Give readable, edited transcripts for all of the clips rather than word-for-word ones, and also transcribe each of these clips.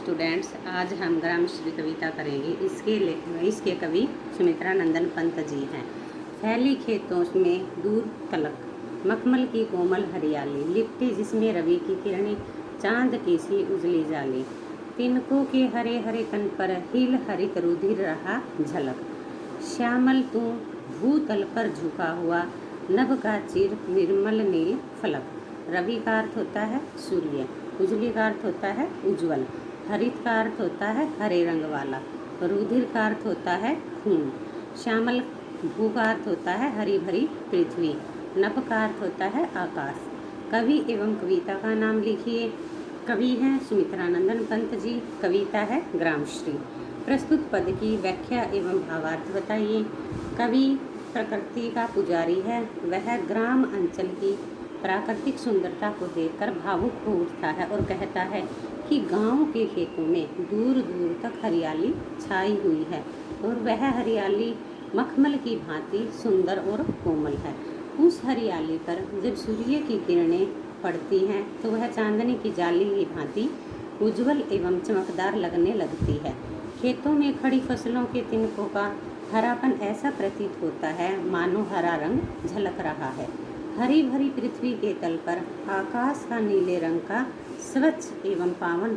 Students, आज हम ग्रामश्री कविता करेंगे। इसके कवि सुमित्रा नंदन पंत जी हैं। फैली खेतों में दूर तलक, मखमल की कोमल हरियाली, लिपटी जिसमें रवि की किरणें, चांद की सी उजली जाली। तिनकों के हरे हरे तन पर हिल हरित रुधिर रहा झलक। श्यामल तू भूतल पर झुका हुआ, नभ का चिर निर्मल नील फलक। रवि का अर्थ होता है सूर्य, उजली का अर्थ होता है उज्जवल, हरित का अर्थ होता है हरे रंग वाला, रुधिर का अर्थ होता है खून, श्यामल भू का अर्थ होता है हरी भरी पृथ्वी, नभ का अर्थ होता है आकाश। कवि एवं कविता का नाम लिखिए। कवि हैं सुमित्रा नंदन पंत जी, कविता है ग्रामश्री। प्रस्तुत पद की व्याख्या एवं भावार्थ बताइए। कवि प्रकृति का पुजारी है। वह ग्राम अंचल की प्राकृतिक सुंदरता को देखकर भावुक हो उठता है और कहता है कि गांव के खेतों में दूर दूर तक हरियाली छाई हुई है और वह हरियाली मखमल की भांति सुंदर और कोमल है। उस हरियाली पर जब सूर्य की किरणें पड़ती हैं तो वह चांदनी की जाली की भांति उज्जवल एवं चमकदार लगने लगती है। खेतों में खड़ी फसलों के तिनकों का हरापन ऐसा प्रतीत होता है मानो हरा रंग झलक रहा है। हरी भरी पृथ्वी के तल पर आकाश का नीले रंग का स्वच्छ एवं पावन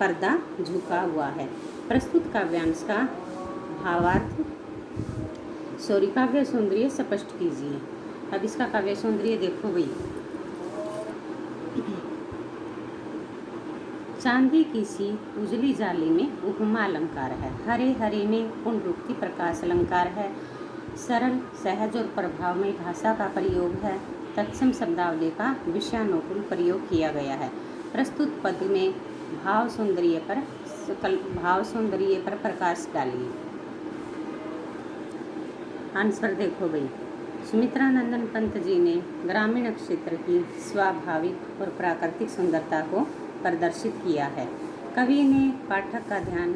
पर्दा झुका हुआ है। प्रस्तुत काव्यांश का भावार्थ काव्य सौंदर्य स्पष्ट कीजिए। अब इसका काव्य सौंदर्य देखो भाई। चांदी की सी उजली जाली में उपमा अलंकार है। हरे हरे में पुनरुक्ति प्रकाश अलंकार है। सरल सहज और प्रभावमय भाषा का प्रयोग है। तत्सम शब्दावली का विषयानुकूल प्रयोग किया गया है। प्रस्तुत पद में भाव सौंदर्य पर प्रकाश डालिए। आंसर देखो भाई। सुमित्रा नंदन पंत जी ने ग्रामीण क्षेत्र की स्वाभाविक और प्राकृतिक सुंदरता को प्रदर्शित किया है। कवि ने पाठक का ध्यान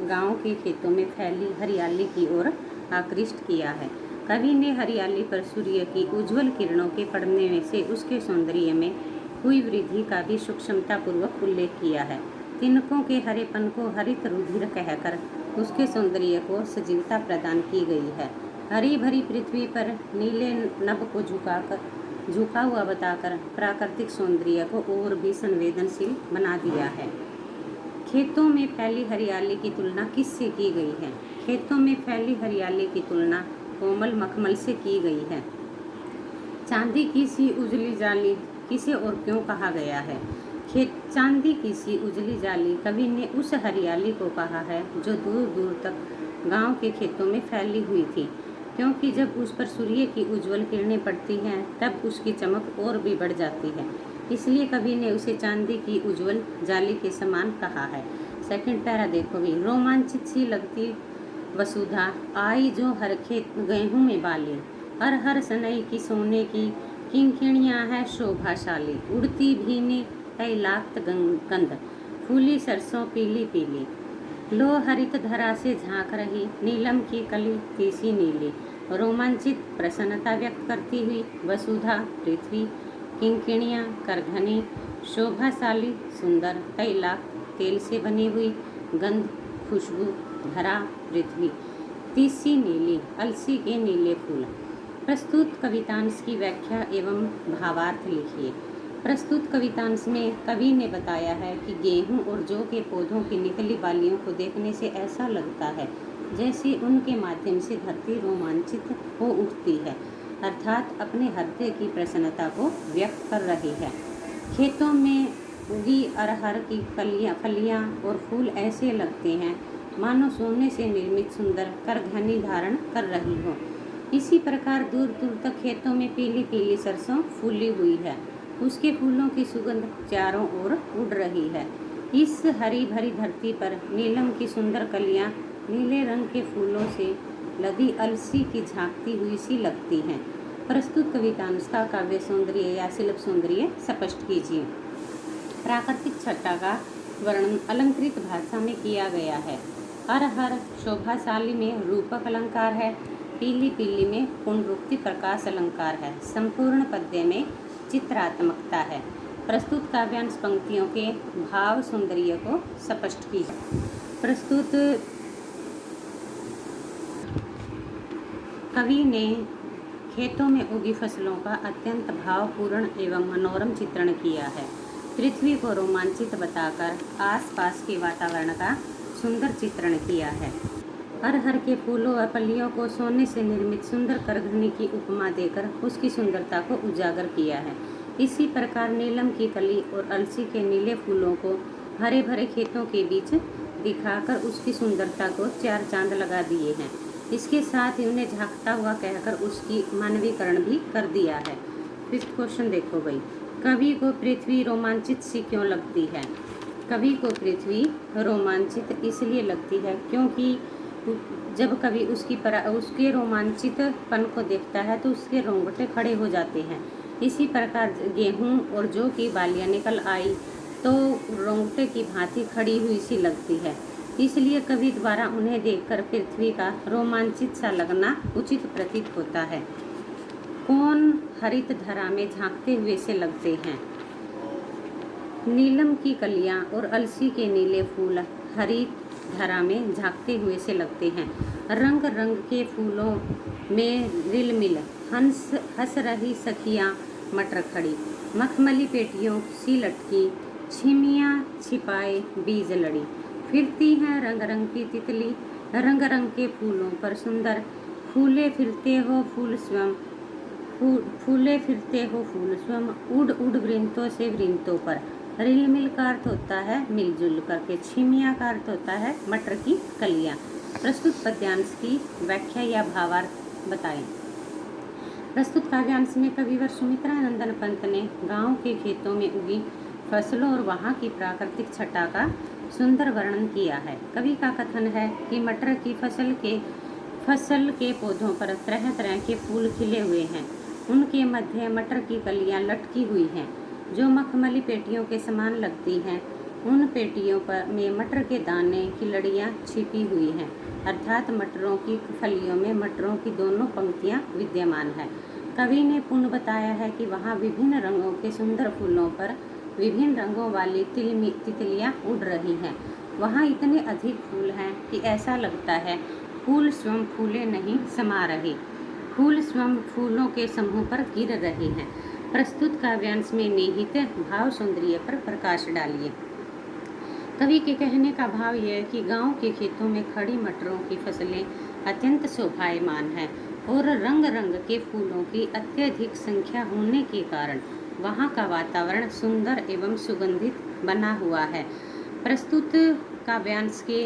गांव के खेतों में फैली हरियाली की ओर आकृष्ट किया है। कवि ने हरियाली पर सूर्य की उज्जवल किरणों के पड़ने में से उसके सौंदर्य में हुई वृद्धि का भी सूक्ष्मता पूर्वक उल्लेख किया है। तिनकों के हरेपन को हरित रुधिर कहकर उसके सौंदर्य को सजीवता प्रदान की गई है। हरी भरी पृथ्वी पर नीले नभ को झुका हुआ बताकर प्राकृतिक सौंदर्य को और भी संवेदनशील बना दिया है। खेतों में फैली हरियाली की तुलना किससे की गई है? खेतों में फैली हरियाली की तुलना कोमल मखमल से की गई है। चांदी की सी उजली जाली किसे और क्यों कहा गया है? चांदी की सी उजली जाली कवि ने उस हरियाली को कहा है जो दूर दूर तक गांव के खेतों में फैली हुई थी, क्योंकि जब उस पर सूर्य की उज्जवल किरणें पड़ती हैं तब उसकी चमक और भी बढ़ जाती है। इसलिए कवि ने उसे चांदी की उज्जवल जाली के समान कहा है। सेकंड पैरा देखो भी। रोमांचित सी लगती वसुधा आई जो हर खेत गेहूं में बाली, हर हर सनई की सोने की किंकिणियां है शोभाशाली, उड़ती भीनी तैलाक्त गंध, फूली सरसों पीली पीली, लो हरित धरा से झांक रही नीलम की कली तीसी नीली। रोमांचित प्रसन्नता व्यक्त करती हुई वसुधा पृथ्वी, किंकिणियां करघनी, शोभाशाली सुंदर, तैलाक्त तेल से बनी हुई, गंध खुशबू, धरा पृथ्वी, तीसी नीली अलसी के नीले फूल। प्रस्तुत कवितांश की व्याख्या एवं भावार्थ लिखिए। प्रस्तुत कवितांश में कवि ने बताया है कि गेहूं और जौ के पौधों की निकली बालियों को देखने से ऐसा लगता है जैसे उनके माध्यम से धरती रोमांचित हो उठती है, अर्थात अपने हृदय की प्रसन्नता को व्यक्त कर रही है। खेतों में उगी अरहर की फलियां और फूल ऐसे लगते हैं मानो सोने से निर्मित सुंदर करघनी धारण कर रही हो। इसी प्रकार दूर दूर तक खेतों में पीली पीली सरसों फूली हुई है, उसके फूलों की सुगंध चारों ओर उड़ रही है। इस हरी भरी धरती पर नीलम की सुंदर कलियां नीले रंग के फूलों से लदी अलसी की झांकती हुई सी लगती हैं। प्रस्तुत कवितांश का काव्य सौंदर्य या शिल्प सौंदर्य स्पष्ट कीजिए। प्राकृतिक छटा का वर्णन अलंकृत भाषा में किया गया है। हर शोभाशाली में रूपक अलंकार है। पीली पीली में पुनरुक्ति प्रकाश अलंकार है। संपूर्ण पद्य में चित्रात्मकता है। प्रस्तुत काव्यांश पंक्तियों के भाव सौंदर्य को स्पष्ट कीजिए। प्रस्तुत कवि ने खेतों में उगी फसलों का अत्यंत भावपूर्ण एवं मनोरम चित्रण किया है। पृथ्वी को रोमांचित बताकर आसपास के वातावरण का सुंदर चित्रण किया है। अरहर के फूलों और पल्लियों को सोने से निर्मित सुंदर करघनी की उपमा देकर उसकी सुंदरता को उजागर किया है। इसी प्रकार नीलम की कली और अलसी के नीले फूलों को हरे भरे खेतों के बीच दिखाकर उसकी सुंदरता को चार चांद लगा दिए हैं। इसके साथ ही उन्हें झांकता हुआ कहकर उसकी मानवीकरण भी कर दिया है। फिफ्थ क्वेश्चन देखो भाई, कवि को पृथ्वी रोमांचित सी क्यों लगती है? कवि को पृथ्वी रोमांचित इसलिए लगती है क्योंकि जब कवि उसके रोमांचितपन को देखता है तो उसके रोंगटे खड़े हो जाते हैं। इसी प्रकार गेहूं और जौ की बालियां निकल आई तो रोंगटे की भांति खड़ी हुई सी लगती है। इसलिए कवि द्वारा उन्हें देखकर पृथ्वी का रोमांचित सा लगना उचित प्रतीत होता है। कौन हरित धरा में झांकते हुए से लगते हैं? नीलम की कलियां और अलसी के नीले फूल हरित धरा में झांकते हुए से लगते हैं। रंग रंग के फूलों में रिलमिल हंस रही सखियां मटर खड़ी, मखमली पेटियों सी लटकी, छिमियां छिपाए बीज लड़ी, फिरती हैं रंग रंग की तितली, रंग रंग के फूलों पर सुंदर, फूले फिरते हो फूल स्वयं, फूले फिरते हो फूल स्वयं, उड़ उड़ वृंतों से वृंतों पर। रिलमिल का अर्थ होता है मिलजुल करके, छिमिया का अर्थ होता है मटर की कलियां। प्रस्तुत पद्यांश की व्याख्या या भावार्थ बताएं। प्रस्तुत काव्यांश में कविवर सुमित्रा नंदन पंत ने गांव के खेतों में उगी फसलों और वहां की प्राकृतिक छटा का सुंदर वर्णन किया है। कवि का कथन है कि मटर की फसल के पौधों पर तरह तरह के फूल खिले हुए हैं। उनके मध्य मटर की कलियां लटकी हुई हैं जो मखमली पेटियों के समान लगती हैं। उन पेटियों में मटर के दाने की लड़ियां छिपी हुई हैं, अर्थात मटरों की फलियों में मटरों की दोनों पंक्तियां विद्यमान है। कवि ने पुनः बताया है कि वहाँ विभिन्न रंगों के सुंदर फूलों पर विभिन्न रंगों वाली तितलियां उड़ रही हैं। वहाँ इतने अधिक फूल हैं कि ऐसा लगता है फूल स्वयं फूले नहीं समा रहे, फूल स्वयं फूलों के समूह पर गिर रहे हैं। प्रस्तुत काव्यांश में निहित भाव सौंदर्य पर प्रकाश डालिए। कवि के कहने का भाव यह है कि गांव के खेतों में खड़ी मटरों की फसलें अत्यंत शोभायमान हैं और रंग रंग के फूलों की अत्यधिक संख्या होने के कारण वहाँ का वातावरण सुंदर एवं सुगंधित बना हुआ है। प्रस्तुत काव्यांश के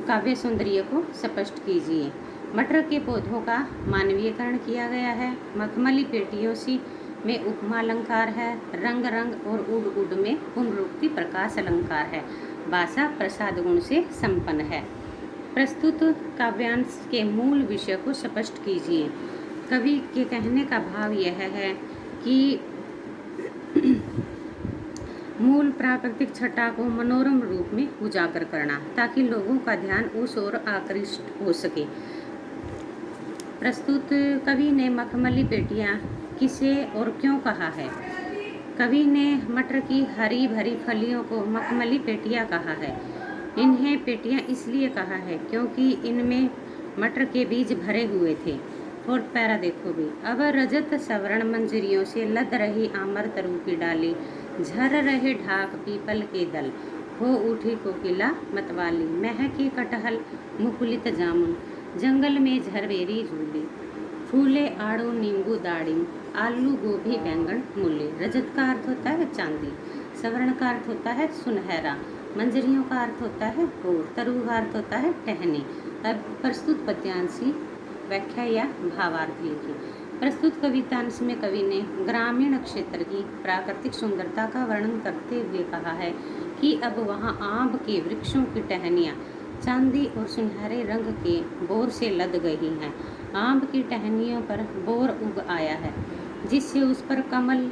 काव्य सौंदर्य को स्पष्ट कीजिए। मटर के पौधों का मानवीयकरण किया गया है। मखमली पेटियों सी में उपमा अलंकार है। रंग रंग और उड़ उड़ में पुनरुक्ति प्रकाश अलंकार है। भाषा प्रसाद गुण से संपन्न है। प्रस्तुत काव्यांश के मूल विषय को स्पष्ट कीजिए। कवि के कहने का भाव यह है कि मूल प्राकृतिक छटा को मनोरम रूप में उजागर करना ताकि लोगों का ध्यान उस ओर आकृष्ट हो सके। प्रस्तुत कवि ने मखमली पेटियां किसे और क्यों कहा है? कवि ने मटर की हरी भरी फलियों को मखमली पेटियां कहा है। इन्हें पेटियां इसलिए कहा है क्योंकि इनमें मटर के बीज भरे हुए थे। फोर्थ पैरा देखो भी। अब रजत सवर्ण मंजरियों से लद रही आमर तरु की डाली, झर रहे ढाक पीपल के दल, हो उठी कोकिला मतवाली, महके कटहल मुकुलित जामुन, जंगल में झरबेरी झूली, फूले आड़ू नींबू दाड़िम, आलू गोभी बैंगन मूली। रजत का अर्थ होता है चांदी, सवर्ण का अर्थ होता है सुनहरा, मंजरियों का अर्थ होता है गोर, तरु का अर्थ होता है टहनी। अब प्रस्तुत पद्यांश की व्याख्या या भावार्थ लिखिए। प्रस्तुत कवितांश में कवि ने ग्रामीण क्षेत्र की प्राकृतिक सुंदरता का वर्णन करते हुए कहा है कि अब वहाँ आम के वृक्षों की टहनियाँ चांदी और सुनहरे रंग के बोर से लद गई हैं। आम की टहनियों पर बोर उग आया है जिससे उस पर कमल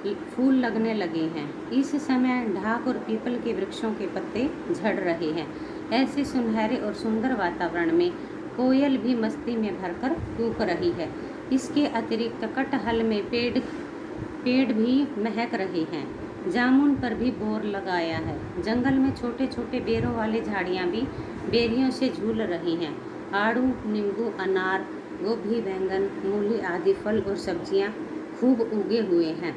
फूल लगने लगे हैं। इस समय ढाक और पीपल के वृक्षों के पत्ते झड़ रहे हैं। ऐसे सुनहरे और सुंदर वातावरण में कोयल भी मस्ती में भरकर कूक रही है। इसके अतिरिक्त कटहल में पेड़ भी महक रहे हैं। जामुन पर भी बोर लगाया है। जंगल में छोटे छोटे बेरों वाली झाड़ियाँ भी बेरियों से झूल रही हैं। आड़ू, नींबू, अनार, गोभी, बैंगन, मूली आदि फल और सब्जियाँ खूब उगे हुए हैं।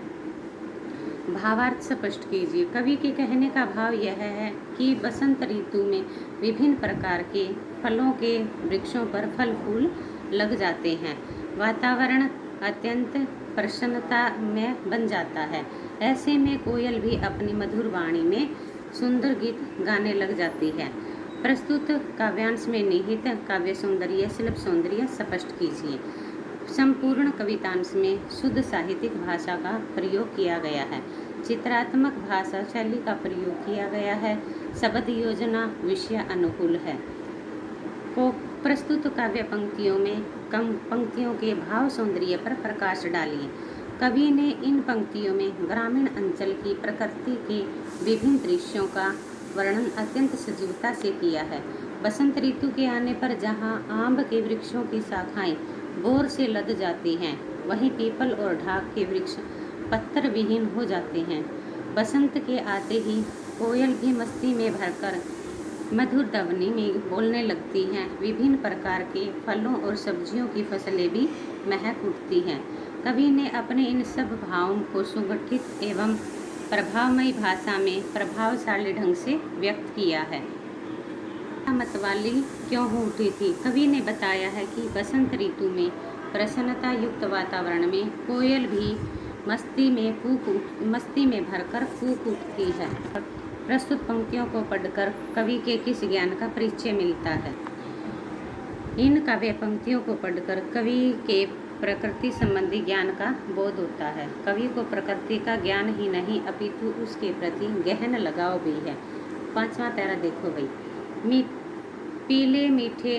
भावार्थ स्पष्ट कीजिए। कवि के कहने का भाव यह है कि बसंत ऋतु में विभिन्न प्रकार के फलों के वृक्षों पर फल फूल लग जाते हैं। वातावरण अत्यंत प्रसन्नता में बन जाता है। ऐसे में कोयल भी अपनी मधुर वाणी में सुंदर गीत गाने लग जाती है। प्रस्तुत काव्यांश में निहित काव्य सौंदर्य, शिल्प सौंदर्य स्पष्ट कीजिए। संपूर्ण कवितांश में शुद्ध साहित्यिक भाषा का प्रयोग किया गया है। चित्रात्मक भाषा शैली का प्रयोग किया गया है। शब्द योजना विषय अनुकूल है। को प्रस्तुत काव्य पंक्तियों में कम पंक्तियों के भाव सौंदर्य पर प्रकाश डालिए। कवि ने इन पंक्तियों में ग्रामीण अंचल की प्रकृति के विभिन्न दृश्यों का वर्णन अत्यंत सजीवता से किया है। बसंत ऋतु के आने पर जहाँ आम के वृक्षों की शाखाएं बोर से लद जाती हैं, वहीं पीपल और ढाक के वृक्ष पत्थर विहीन हो जाते हैं। बसंत के आते ही कोयल भी मस्ती में भरकर मधुर ध्वनि में बोलने लगती हैं। विभिन्न प्रकार के फलों और सब्जियों की फसलें भी महक उठती हैं। कवि ने अपने इन सब भावों को सुगठित एवं प्रभावमयी भाषा में प्रभावशाली ढंग से व्यक्त किया है। मतवाली क्यों हो उठी थी? कवि ने बताया है कि बसंत ऋतु में प्रसन्नता युक्त वातावरण में कोयल भी मस्ती में भरकर कूक उठती है। प्रस्तुत पंक्तियों को पढ़कर कवि के किस ज्ञान का परिचय मिलता है? इन काव्य पंक्तियों को पढ़कर कवि के प्रकृति संबंधी ज्ञान का बोध होता है। कवि को प्रकृति का ज्ञान ही नहीं अपितु उसके प्रति गहन लगाव भी है। 5वां पैरा देखो भाई। पीले मीठे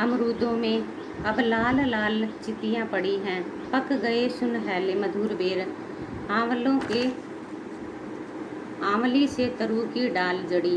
अमरूदों में अब लाल लाल चितियाँ पड़ी हैं। पक गए सुनहले मधुर बेर। आंवली से तरु की डाल जड़ी।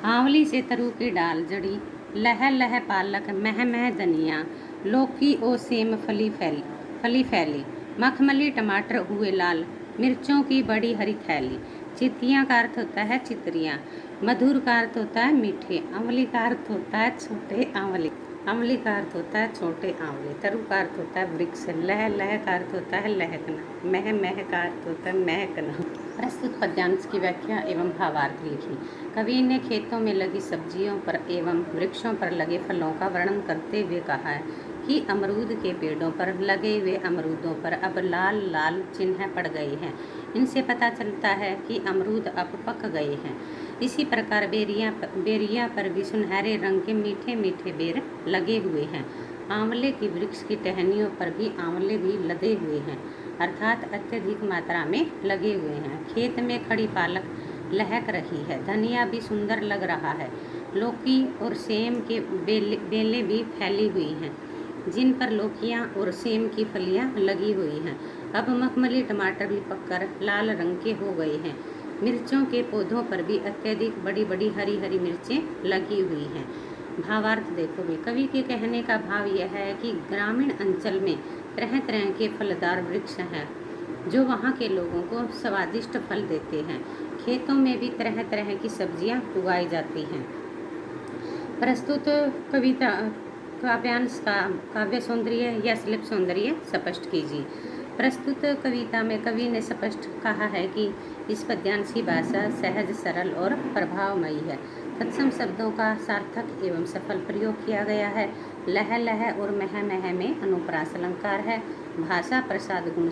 आंवली से तरु की डाल जड़ी। लह लह पालक मह मह धनिया। लौकी ओ सेम फली फैली। मखमली टमाटर हुए लाल। मिर्चों की बड़ी हरी थैली। चितियाँ का अर्थ होता है चितरियाँ। मधुर का अर्थ होता है मीठे। अमली का अर्थ होता है छोटे आंवले। अमली का अर्थ होता है छोटे आंवले। तरु का अर्थ होता है वृक्ष। लह लह का अर्थ होता है लहकना। मह मह का अर्थ होता है महकना। प्रस्तुत पद्यांश की व्याख्या एवं भावार्थ लिखी। कवि ने खेतों में लगी सब्जियों पर एवं वृक्षों पर लगे फलों का वर्णन करते हुए कहा है कि अमरूद के पेड़ों पर लगे हुए अमरूदों पर अब लाल लाल चिन्ह पड़ गए हैं। इनसे पता चलता है कि अमरूद अब पक गए हैं। इसी प्रकार बेरिया पर भी सुनहरे रंग के मीठे मीठे बेर लगे हुए हैं। आंवले की वृक्ष की टहनियों पर भी आंवले भी लदे हुए हैं, अर्थात अत्यधिक मात्रा में लगे हुए हैं। खेत में खड़ी पालक लहक रही है। धनिया भी सुंदर लग रहा है। लौकी और सेम के बेलें भी फैली हुई हैं, जिन पर लौकियाँ और सेम की फलियाँ लगी हुई हैं। अब मखमली टमाटर भी पककर लाल रंग के हो गए हैं। मिर्चों के पौधों पर भी अत्यधिक बड़ी बड़ी हरी हरी मिर्चें लगी हुई हैं। भावार्थ देखो भी। कवि के कहने का भाव यह है कि ग्रामीण अंचल में तरह तरह के फलदार वृक्ष हैं, जो वहाँ के लोगों को स्वादिष्ट फल देते हैं। खेतों में भी तरह तरह की सब्जियाँ उगाई जाती हैं। प्रस्तुत कविता काव्यांश का काव्य सौंदर्य या शिल्प सौंदर्य स्पष्ट कीजिए। प्रस्तुत कविता में कवि ने स्पष्ट कहा है कि इस पद्यांश की भाषा सहज, सरल और प्रभावमयी है। तत्सम शब्दों का सार्थक एवं सफल प्रयोग किया गया है। लह लह और मह मह में अनुप्रास अलंकार है। भाषा प्रसाद गुण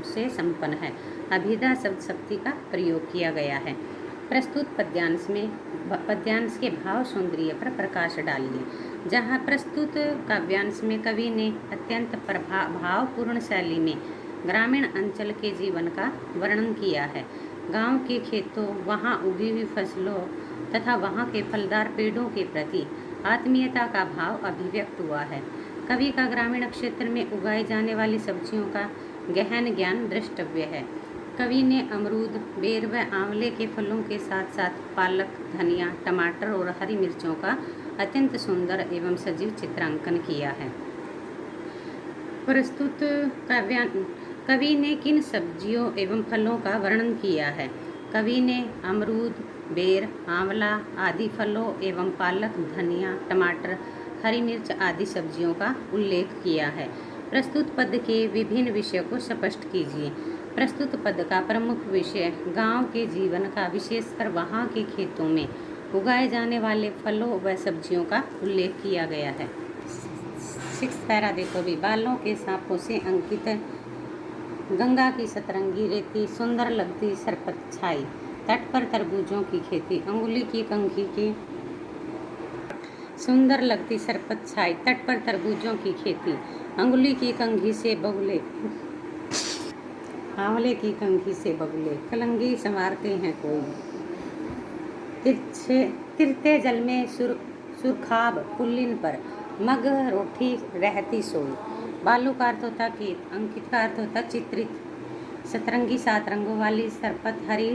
से संपन्न है। अभिधा शब्द शक्ति का प्रयोग किया गया है। प्रस्तुत पद्यांश के भाव सौंदर्य पर प्रकाश डालिए। जहाँ प्रस्तुत काव्यांश में कवि ने अत्यंत भावपूर्ण शैली में ग्रामीण अंचल के जीवन का वर्णन किया है। गांव के खेतों, वहां उगी हुई फसलों तथा वहां के फलदार पेड़ों के प्रति आत्मीयता का भाव अभिव्यक्त हुआ है। कवि का ग्रामीण क्षेत्र में उगाई जाने वाली सब्जियों का गहन ज्ञान द्रष्टव्य है। कवि ने अमरूद, बेर व आंवले के फलों के साथ साथ पालक, धनिया, टमाटर और हरी मिर्चों का अत्यंत सुंदर एवं सजीव चित्रांकन किया है। प्रस्तुत कवि ने किन सब्जियों एवं फलों का वर्णन किया है? कवि ने अमरूद, बेर, आंवला आदि फलों एवं पालक, धनिया, टमाटर, हरी मिर्च आदि सब्जियों का उल्लेख किया है। प्रस्तुत पद के विभिन्न विषयों को स्पष्ट कीजिए। प्रस्तुत पद का प्रमुख विषय गांव के जीवन का, विशेषकर वहां के खेतों में उगाए जाने वाले फलों व सब्जियों का उल्लेख किया गया है। 6 पैरा देखो भी। बालों के सांपों से अंकित गंगा की सतरंगी रेती, सुंदर लगती सरपत छाई, तट पर तरबूजों की खेती, अंगुली की कंघी की सुंदर लगती सरपत छाई, तट पर तरबूजों की खेती, अंगुली की कंघी से बगुले, आंवले की कंघी से बगुले, कलंगी संवारते हैं कोई, तिरते जल में सुरखाब पुल्लिन पर, मग रोठी रहती सोई। बालू का अर्थ होता खेत, अंकित का अर्थ होता चित्रित, सतरंगी 7 रंगों वाली, सरपत हरी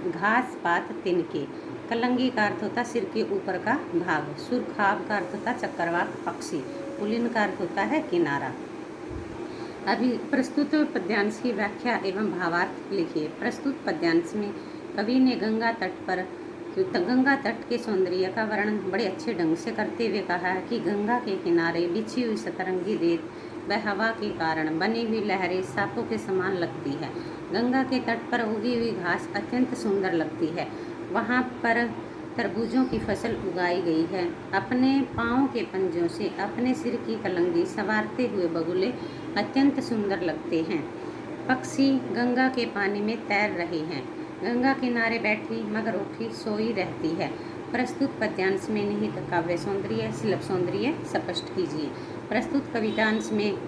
घास पात तिनके, कलंगी का अर्थ होता सिर के ऊपर का भाग, सुरखाब का अर्थ होता चक्रवात पक्षी, पुलिन का अर्थ होता है किनारा। अभी प्रस्तुत पद्यांश की व्याख्या एवं भावार्थ लिखिए। प्रस्तुत पद्यांश में कवि ने गंगा तट के सौंदर्य का वर्णन बड़े अच्छे ढंग से करते हुए कहा है कि गंगा के किनारे बिछी हुई सतरंगी रेत व हवा के कारण बनी हुई लहरें सांपों के समान लगती है। गंगा के तट पर उगी हुई घास अत्यंत सुंदर लगती है। वहाँ पर तरबूजों की फसल उगाई गई है। अपने पाँव के पंजों से अपने सिर की कलंगी संवारते हुए बगुले अत्यंत सुंदर लगते हैं। पक्षी गंगा के पानी में तैर रहे हैं। गंगा किनारे बैठी मगरोठी सोई रहती है। प्रस्तुत पद्यांश में निहित काव्य सौंदर्य, शिल्प सौंदर्य स्पष्ट कीजिए। प्रस्तुत कवितांश में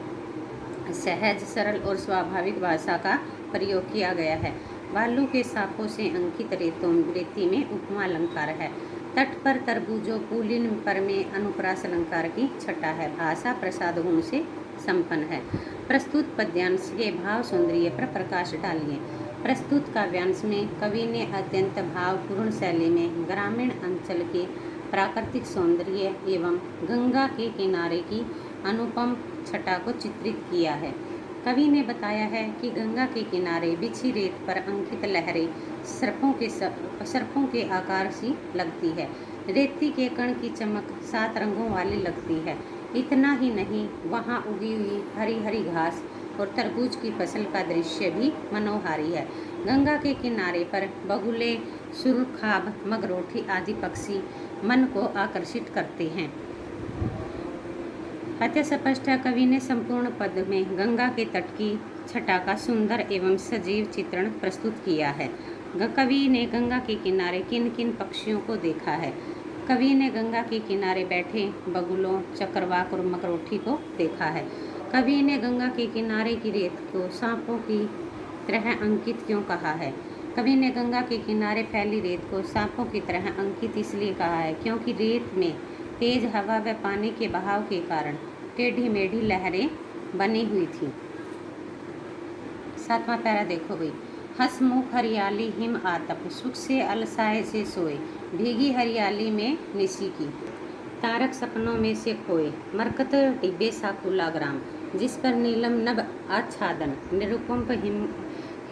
सहज, सरल और स्वाभाविक भाषा का प्रयोग किया गया है। बालू के सांपों से अंकित रेती में उपमा अलंकार है। तट पर तरबूजों पुलिन पर में अनुप्रास अलंकार की छटा है। भाषा प्रसाद गुण से संपन्न है। प्रस्तुत पद्यांश के भाव सौंदर्य पर प्रकाश डालिए। प्रस्तुत काव्यांश में कवि ने अत्यंत भावपूर्ण शैली में ग्रामीण अंचल के प्राकृतिक सौंदर्य एवं गंगा के किनारे की अनुपम छटा को चित्रित किया है। कवि ने बताया है कि गंगा के किनारे बिछी रेत पर अंकित लहरें सर्पों के आकार सी लगती है। रेती के कण की चमक 7 रंगों वाली लगती है। इतना ही नहीं, वहाँ उगी हुई हरी हरी घास और तरबूज की फसल का दृश्य भी मनोहारी है। गंगा के किनारे पर बगुले, सुरखाब, मगरोठी आदि पक्षी मन को आकर्षित करते हैं। अत्यंत स्पष्ट है। कवि ने संपूर्ण पद में गंगा के तट की छटा का सुंदर एवं सजीव चित्रण प्रस्तुत किया है। कवि ने गंगा के किनारे किन किन पक्षियों को देखा है? कवि ने गंगा के किनारे बैठे बगुलों, चक्रवाक और मगरोठी को देखा है। कवि ने गंगा के किनारे की रेत को सांपों की तरह अंकित क्यों कहा है? कवि ने गंगा के किनारे फैली रेत को सांपों की तरह अंकित इसलिए कहा है क्योंकि रेत में तेज हवा व पानी के बहाव के कारण टेढ़ी मेढ़ी लहरें बनी हुई थी। 7वां पैरा देखो भाई। हंसमुख हरियाली हिम आतप, सुख से अलसाए से सोए, भीगी हरियाली में निशी की, तारक सपनों में से खोए, मरकत डिब्बे सा खुला ग्राम, जिस पर नीलम नभ आच्छादन, निरुपम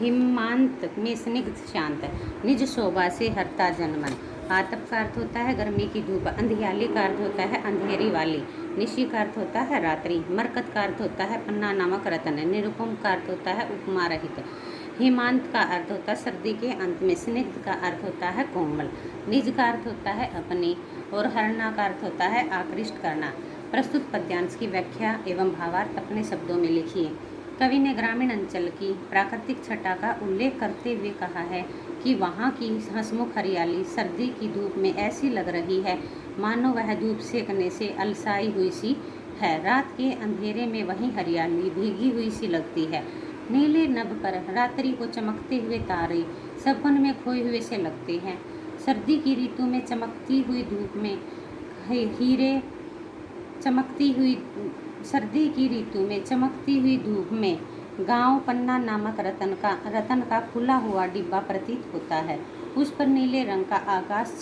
हिमांत में स्निग्ध शांत, निज शोभा से हरता जनमन। आतप का अर्थ होता है गर्मी की धूप, अंधियाली का अर्थ होता है अंधेरी वाली, निशी का अर्थ होता है रात्रि, मरकत का अर्थ होता है पन्ना नामक रत्न, निरुपम का अर्थ होता है उपमा रहित, हिमांत का अर्थ होता है सर्दी के अंत में, स्निग्ध का अर्थ होता है कोमल, निज का अर्थ होता है अपनी और हरना का अर्थ होता है आकृष्ट करना। प्रस्तुत पद्यांश की व्याख्या एवं भावार्थ अपने शब्दों में लिखिए। कवि ने ग्रामीण अंचल की प्राकृतिक छटा का उल्लेख करते हुए कहा है कि वहाँ की हंसमुख हरियाली सर्दी की धूप में ऐसी लग रही है मानो वह धूप सेकने से अलसाई हुई सी है। रात के अंधेरे में वही हरियाली भीगी हुई सी लगती है। नीले नभ पर रात्रि को चमकते हुए तारे सपन में खोए हुए से लगते हैं। सर्दी की ऋतु में चमकती हुई धूप में हीरे सर्दी की ऋतु में चमकती हुई धूप में गांव पन्ना नामक रतन का खुला हुआ डिब्बा प्रतीत होता है। उस पर नीले रंग का आकाश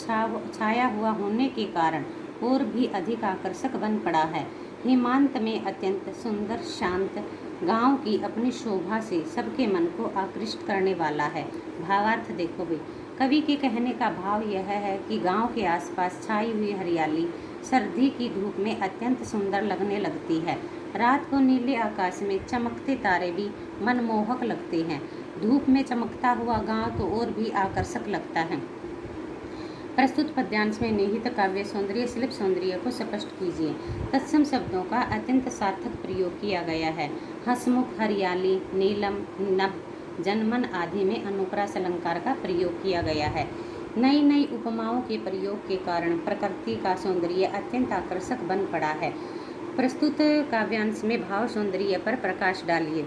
छाया हुआ होने के कारण और भी अधिक आकर्षक बन पड़ा है। हिमांत में अत्यंत सुंदर शांत गांव की अपनी शोभा से सबके मन को आकृष्ट करने वाला है। भावार्थ देखो भाई, कवि के कहने का भाव यह है कि गांव के आसपास छाई हुई हरियाली सर्दी की धूप में अत्यंत सुंदर लगने लगती है। रात को नीले आकाश में चमकते तारे भी मनमोहक लगते हैं। धूप में चमकता हुआ गांव तो और भी आकर्षक लगता है। प्रस्तुत पद्यांश में निहित काव्य सौंदर्य शिल्प सौंदर्य को स्पष्ट कीजिए। तत्सम शब्दों का अत्यंत सार्थक प्रयोग किया गया है। हंसमुख, हरियाली, नीलम, नभ, जनमन आदि में अनुप्रास अलंकार का प्रयोग किया गया है। नई नई उपमाओं के प्रयोग के कारण प्रकृति का सौंदर्य अत्यंत आकर्षक बन पड़ा है। प्रस्तुत काव्यांश में भाव सौंदर्य पर प्रकाश डालिए।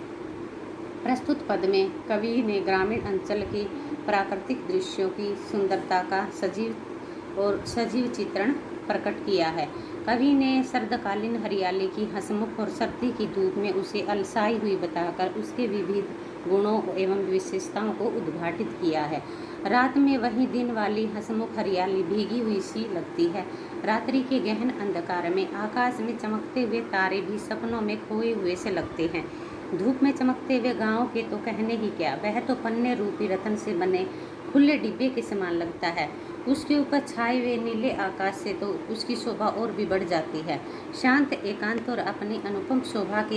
प्रस्तुत पद में कवि ने ग्रामीण अंचल की प्राकृतिक दृश्यों की सुंदरता का सजीव चित्रण प्रकट किया है। कवि ने सर्दकालीन हरियाली की हंसमुख और सर्दी की धूप में उसे अलसाई हुई बताकर उसके विविध गुणों एवं विशेषताओं को उद्घाटित किया है। रात में वही दिन वाली हंसमुख हरियाली भीगी हुई सी लगती है। रात्रि के गहन अंधकार में आकाश में चमकते हुए तारे भी सपनों में खोए हुए से लगते हैं। धूप में चमकते हुए गांव के तो कहने ही क्या, वह तो पन्ने रूपी रतन से बने खुले डिब्बे के समान लगता है। उसके ऊपर छाए हुए नीले आकाश से तो उसकी शोभा और भी बढ़ जाती है। शांत, एकांत और अपनी अनुपम शोभा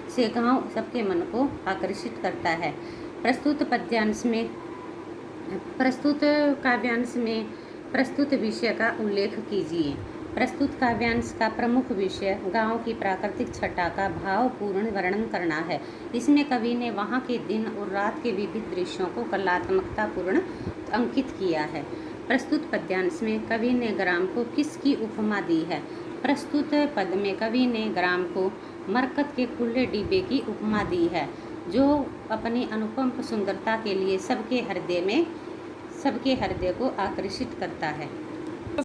से गांव सबके मन को आकर्षित करता है। प्रस्तुत काव्यांश में प्रस्तुत विषय का उल्लेख कीजिए। प्रस्तुत काव्यांश का प्रमुख विषय गांव की प्राकृतिक छटा का भावपूर्ण वर्णन करना है। इसमें कवि ने वहां के दिन और रात के विविध दृश्यों को कलात्मकतापूर्ण अंकित किया है। प्रस्तुत पद्यांश में कवि ने ग्राम को किसकी उपमा दी है? प्रस्तुत पद में कवि ने ग्राम को मरकत के खुले डिब्बे की उपमा दी है, जो अपनी अनुपम सुंदरता के लिए सबके हृदय को आकर्षित करता है।